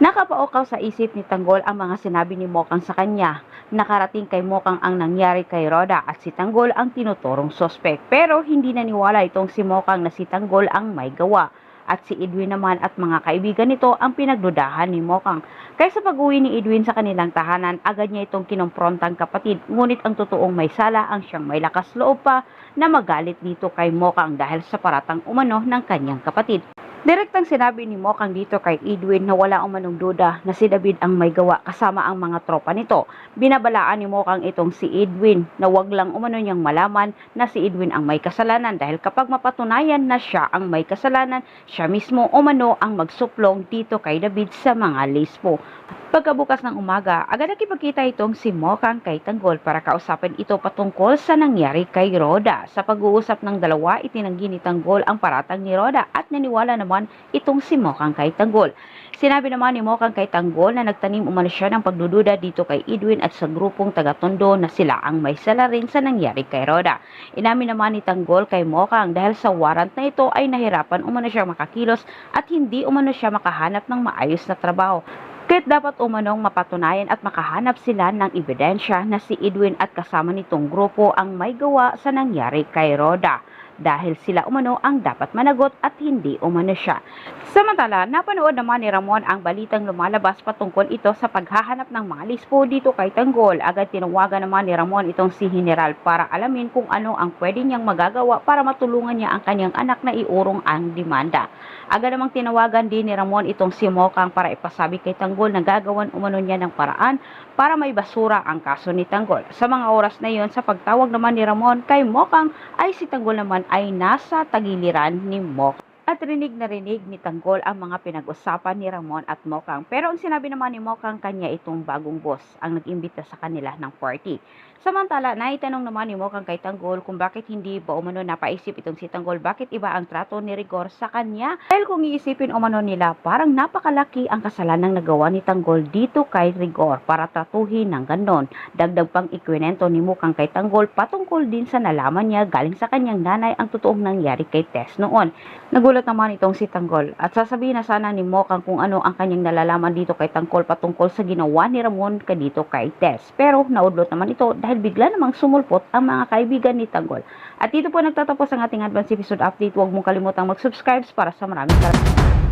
Nakapaukaw sa isip ni Tanggol ang mga sinabi ni Mokang sa kanya. Nakarating kay Mokang ang nangyari kay Roda at si Tanggol ang tinuturong sospek. Pero hindi naniwala itong si Mokang na si Tanggol ang may gawa. At si Edwin naman at mga kaibigan nito ang pinagdudahan ni Mokang. Kaya sa pag-uwi ni Edwin sa kanilang tahanan, agad niya itong kinomprontang kapatid. Ngunit ang totoong may sala ang siyang may lakas loob pa na magalit dito kay Mokang dahil sa paratang umano ng kanyang kapatid. Direktang sinabi ni Mokang dito kay Edwin na wala umanong duda na si David ang may gawa kasama ang mga tropa nito. Binabalaan ni Mokang itong si Edwin na wag lang umano niyang malaman na si Edwin ang may kasalanan dahil kapag mapatunayan na siya ang may kasalanan, siya mismo umano ang magsuplong dito kay David sa mga lispo. Pagkabukas ng umaga, agad nakipagkita itong si Mokang kay Tanggol para kausapin ito patungkol sa nangyari kay Roda. Sa pag-uusap ng dalawa, itinanggi ni Tanggol ang paratang ni Roda at naniwala naman itong si Mokang kay Tanggol. Sinabi naman ni Mokang kay Tanggol na nagtanim umano siya ng pagdududa dito kay Edwin at sa grupong taga-Tondo na sila ang may sala rin sa nangyari kay Roda. Inamin naman ni Tanggol kay Mokang dahil sa warrant na ito ay nahirapan umano siya makakilos at hindi umano siya makahanap ng maayos na trabaho. Kahit dapat umanong mapatunayan at makahanap sila ng ebidensya na si Edwin at kasama nitong grupo ang may gawa sa nangyari kay Roda dahil sila umano ang dapat managot at hindi umano siya. Samantala, napanood naman ni Ramon ang balitang lumalabas patungkol ito sa paghahanap ng mga lispo dito kay Tanggol. Agad tinawagan naman ni Ramon itong si General para alamin kung ano ang pwede niyang magagawa para matulungan niya ang kanyang anak na iurong ang demanda. Agad namang tinawagan din ni Ramon itong si Mokang para ipasabi kay Tanggol na gagawan umano niya ng paraan para may basura ang kaso ni Tanggol. Sa mga oras na iyon, sa pagtawag naman ni Ramon kay Mokang ay si Tanggol naman ay nasa tagiliran ni Mokang. At rinig na rinig ni Tanggol ang mga pinag-usapan ni Ramon at Mokang. Pero ang sinabi naman ni Mokang, kanya itong bagong boss ang nag-imbita sa kanila ng party. Samantala, naitanong naman ni Mokang kay Tanggol kung bakit hindi ba umano napaisip itong si Tanggol, bakit iba ang trato ni Rigor sa kanya. Dahil kung iisipin umano nila, parang napakalaki ang kasalanang nagawa ni Tanggol dito kay Rigor para tratuhin ng ganon. Dagdag pang ikwinento ni Mokang kay Tanggol patungkol din sa nalaman niya galing sa kanyang nanay ang totoong nangyari kay Tess noon. Nagulat naman itong si Tanggol at sasabihin na sana ni Mokang kung ano ang kanyang nalalaman dito kay Tanggol patungkol sa ginawa ni Ramon dito kay Tess. Pero naudlot naman ito dahil bigla namang sumulpot ang mga kaibigan ni Tanggol. At dito po nagtatapos ang ating advance episode update. Huwag mong kalimutang mag-subscribe para sa maraming salamat.